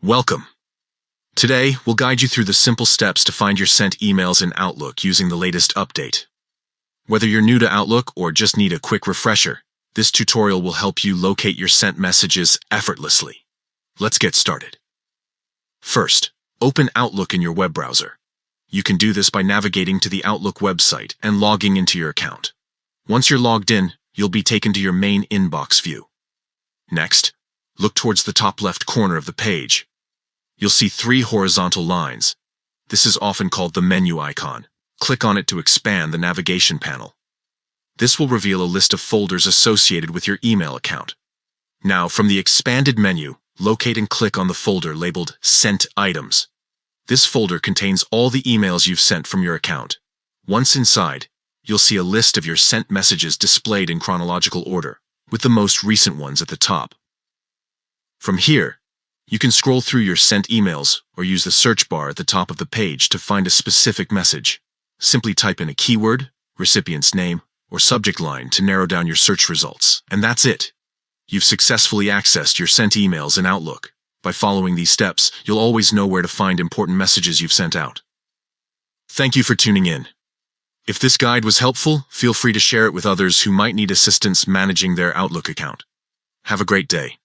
Welcome. Today, we'll guide you through the simple steps to find your sent emails in Outlook using the latest update. Whether you're new to Outlook or just need a quick refresher, this tutorial will help you locate your sent messages effortlessly. Let's get started. First, open Outlook in your web browser. You can do this by navigating to the Outlook website and logging into your account. Once you're logged in, you'll be taken to your main inbox view. Next, look towards the top left corner of the page. You'll see 3 horizontal lines. This is often called the menu icon. Click on it to expand the navigation panel. This will reveal a list of folders associated with your email account. Now, from the expanded menu, locate and click on the folder labeled Sent Items. This folder contains all the emails you've sent from your account. Once inside, you'll see a list of your sent messages displayed in chronological order, with the most recent ones at the top. From here, you can scroll through your sent emails or use the search bar at the top of the page to find a specific message. Simply type in a keyword, recipient's name, or subject line to narrow down your search results, and that's it. You've successfully accessed your sent emails in Outlook. By following these steps, you'll always know where to find important messages you've sent out. Thank you for tuning in. If this guide was helpful, feel free to share it with others who might need assistance managing their Outlook account. Have a great day.